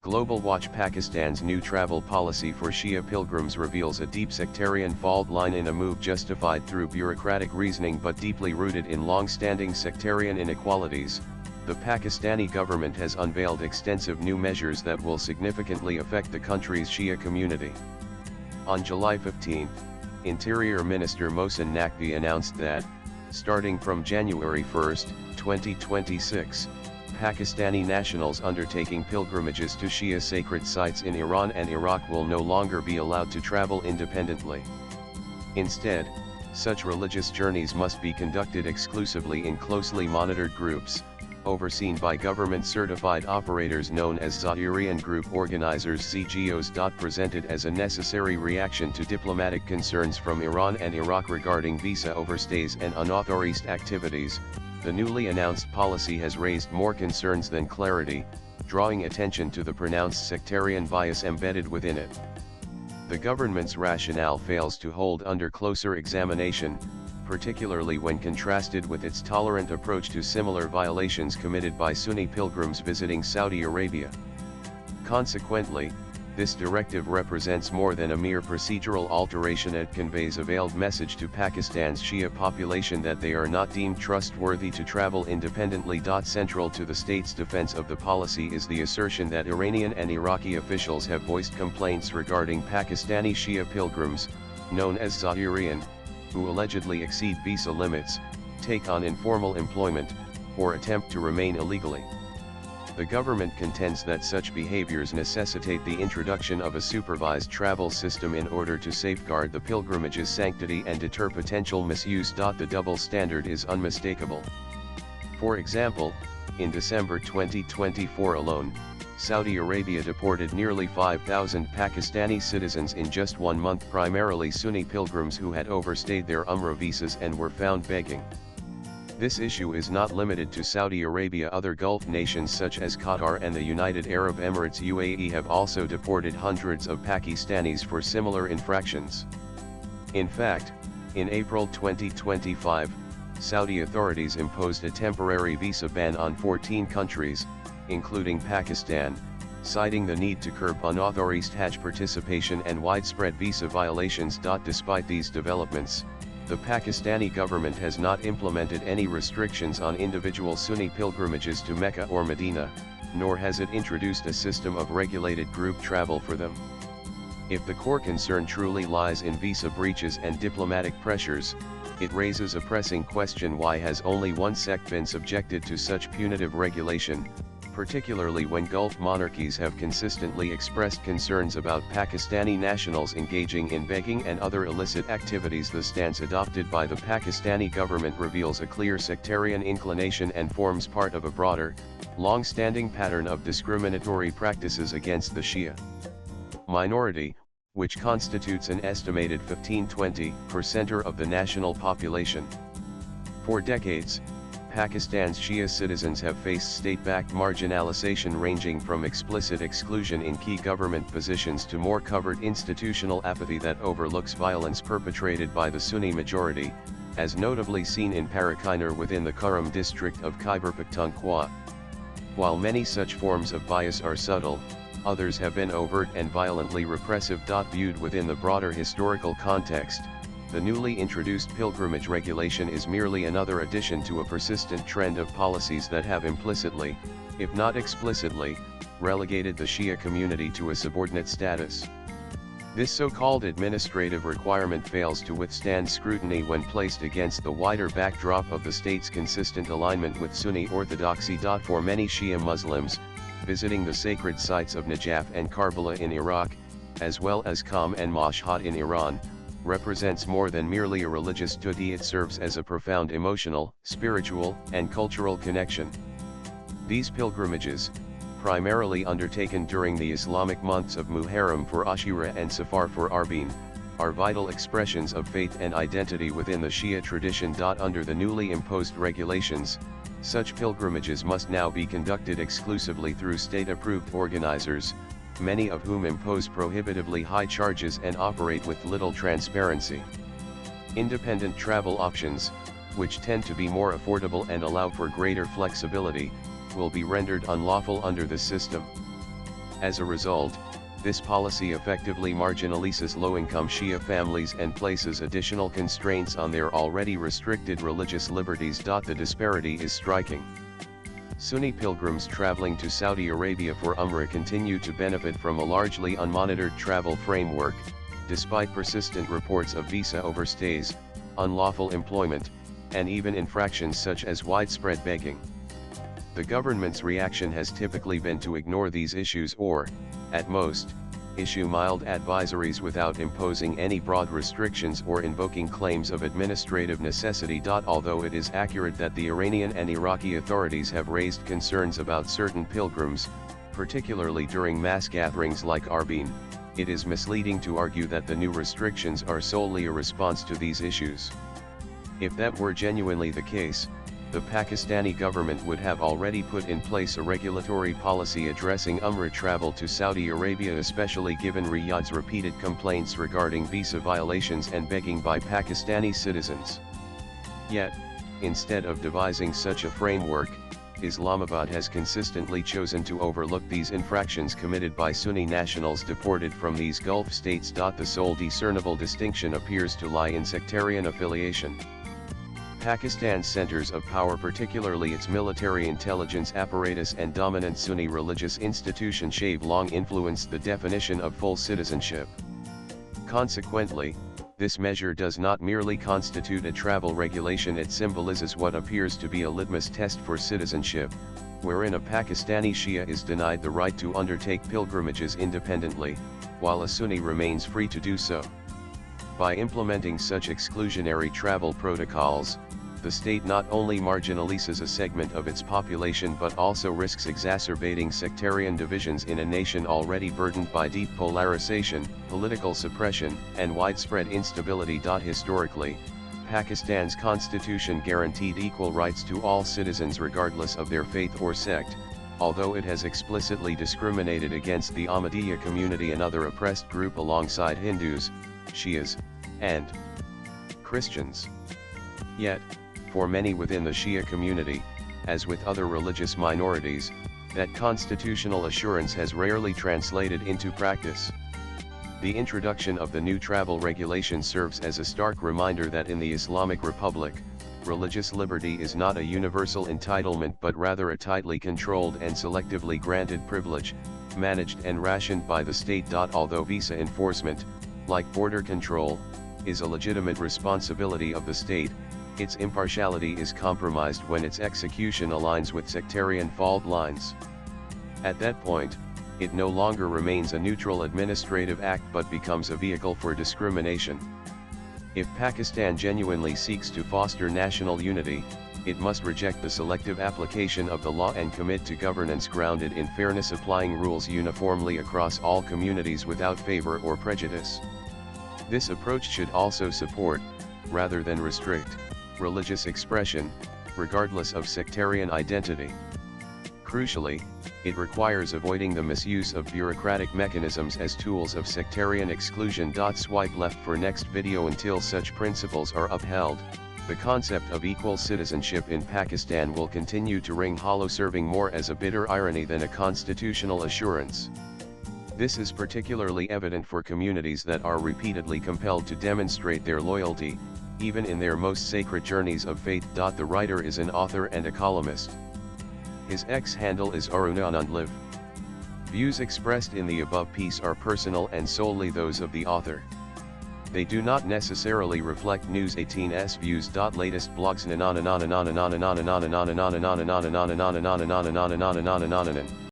Global Watch Pakistan's new travel policy for Shia pilgrims reveals a deep sectarian fault line in a move justified through bureaucratic reasoning but deeply rooted in long-standing sectarian inequalities. The Pakistani government has unveiled extensive new measures that will significantly affect the country's Shia community. On July 15, Interior Minister Mohsin Naqvi announced that, starting from January 1, 2026, Pakistani nationals undertaking pilgrimages to Shia sacred sites in Iran and Iraq will no longer be allowed to travel independently. Instead, such religious journeys must be conducted exclusively in closely monitored groups, overseen by government-certified operators known as Sectarian group organizers (CGOs). Presented as a necessary reaction to diplomatic concerns from Iran and Iraq regarding visa overstays and unauthorized activities, the newly announced policy has raised more concerns than clarity, drawing attention to the pronounced sectarian bias embedded within it. The government's rationale fails to hold under closer examination, particularly when contrasted with its tolerant approach to similar violations committed by Sunni pilgrims visiting Saudi Arabia. Consequently, this directive represents more than a mere procedural alteration. It conveys a veiled message to Pakistan's Shia population that they are not deemed trustworthy to travel independently. Central to the state's defense of the policy is the assertion that Iranian and Iraqi officials have voiced complaints regarding Pakistani Shia pilgrims, known as Sectarian, who allegedly exceed visa limits, take on informal employment, or attempt to remain illegally. The government contends that such behaviors necessitate the introduction of a supervised travel system in order to safeguard the pilgrimage's sanctity and deter potential misuse. The double standard is unmistakable. For example, in December 2024 alone, Saudi Arabia deported nearly 5,000 Pakistani citizens in just 1 month, primarily Sunni pilgrims who had overstayed their Umrah visas and were found begging. This issue is not limited to Saudi Arabia. Other Gulf nations such as Qatar and the United Arab Emirates (UAE) have also deported hundreds of Pakistanis for similar infractions. In fact, in April 2025, Saudi authorities imposed a temporary visa ban on 14 countries, including Pakistan, citing the need to curb unauthorized Hajj participation and widespread visa violations. Despite these developments, the Pakistani government has not implemented any restrictions on individual Sunni pilgrimages to Mecca or Medina, nor has it introduced a system of regulated group travel for them. If the core concern truly lies in visa breaches and diplomatic pressures, it raises a pressing question: why has only one sect been subjected to such punitive regulation, particularly when Gulf monarchies have consistently expressed concerns about Pakistani nationals engaging in begging and other illicit activities? The stance adopted by the Pakistani government reveals a clear sectarian inclination and forms part of a broader, long-standing pattern of discriminatory practices against the Shia minority, which constitutes an estimated 15–20% of the national population. For decades, Pakistan's Shia citizens have faced state-backed marginalization ranging from explicit exclusion in key government positions to more covert institutional apathy that overlooks violence perpetrated by the Sunni majority, as notably seen in Parakinar within the Kurram district of Khyber Pakhtunkhwa. While many such forms of bias are subtle, others have been overt and violently repressive. Viewed within the broader historical context, the newly introduced pilgrimage regulation is merely another addition to a persistent trend of policies that have implicitly, if not explicitly, relegated the Shia community to a subordinate status. This so-called administrative requirement fails to withstand scrutiny when placed against the wider backdrop of the state's consistent alignment with Sunni orthodoxy. For many Shia Muslims, visiting the sacred sites of Najaf and Karbala in Iraq, as well as Qom and Mashhad in Iran, represents more than merely a religious duty. It serves as a profound emotional, spiritual, and cultural connection. These pilgrimages, primarily undertaken during the Islamic months of Muharram for Ashura and Safar for Arbaeen, are vital expressions of faith and identity within the Shia tradition. Under the newly imposed regulations, such pilgrimages must now be conducted exclusively through state-approved organizers, many of whom impose prohibitively high charges and operate with little transparency. Independent travel options, which tend to be more affordable and allow for greater flexibility, will be rendered unlawful under the system. As a result, this policy effectively marginalizes low-income Shia families and places additional constraints on their already restricted religious liberties. The disparity is striking. Sunni pilgrims traveling to Saudi Arabia for Umrah continue to benefit from a largely unmonitored travel framework, despite persistent reports of visa overstays, unlawful employment, and even infractions such as widespread begging. The government's reaction has typically been to ignore these issues or, at most, issue mild advisories without imposing any broad restrictions or invoking claims of administrative necessity. Although it is accurate that the Iranian and Iraqi authorities have raised concerns about certain pilgrims, particularly during mass gatherings like Arbaeen, it is misleading to argue that the new restrictions are solely a response to these issues. If that were genuinely the case, the Pakistani government would have already put in place a regulatory policy addressing Umrah travel to Saudi Arabia, especially given Riyadh's repeated complaints regarding visa violations and begging by Pakistani citizens. Yet, instead of devising such a framework, Islamabad has consistently chosen to overlook these infractions committed by Sunni nationals deported from these Gulf states. The sole discernible distinction appears to lie in sectarian affiliation. Pakistan's centers of power, particularly its military intelligence apparatus and dominant Sunni religious institutions, have long influenced the definition of full citizenship. Consequently, this measure does not merely constitute a travel regulation, it symbolizes what appears to be a litmus test for citizenship, wherein a Pakistani Shia is denied the right to undertake pilgrimages independently, while a Sunni remains free to do so. By implementing such exclusionary travel protocols, the state not only marginalizes a segment of its population but also risks exacerbating sectarian divisions in a nation already burdened by deep polarization, political suppression, and widespread instability. Historically, Pakistan's constitution guaranteed equal rights to all citizens regardless of their faith or sect, although it has explicitly discriminated against the Ahmadiyya community, another oppressed group alongside Hindus, Shias, and Christians. Yet, for many within the Shia community, as with other religious minorities, that constitutional assurance has rarely translated into practice. The introduction of the new travel regulation serves as a stark reminder that in the Islamic Republic, religious liberty is not a universal entitlement but rather a tightly controlled and selectively granted privilege, managed and rationed by the state. Although visa enforcement, like border control, is a legitimate responsibility of the state, its impartiality is compromised when its execution aligns with sectarian fault lines. At that point, it no longer remains a neutral administrative act but becomes a vehicle for discrimination. If Pakistan genuinely seeks to foster national unity, it must reject the selective application of the law and commit to governance grounded in fairness, applying rules uniformly across all communities without favor or prejudice. This approach should also support, rather than restrict, religious expression, regardless of sectarian identity. Crucially, it requires avoiding the misuse of bureaucratic mechanisms as tools of sectarian exclusion. Swipe left for next video. Until such principles are upheld, the concept of equal citizenship in Pakistan will continue to ring hollow, serving more as a bitter irony than a constitutional assurance. This is particularly evident for communities that are repeatedly compelled to demonstrate their loyalty, even in their most sacred journeys of faith. The writer is an author and a columnist. His X handle is arunanandlive. Views expressed in the above piece are personal and solely those of the author. They do not necessarily reflect News 18's views. Latest blogs.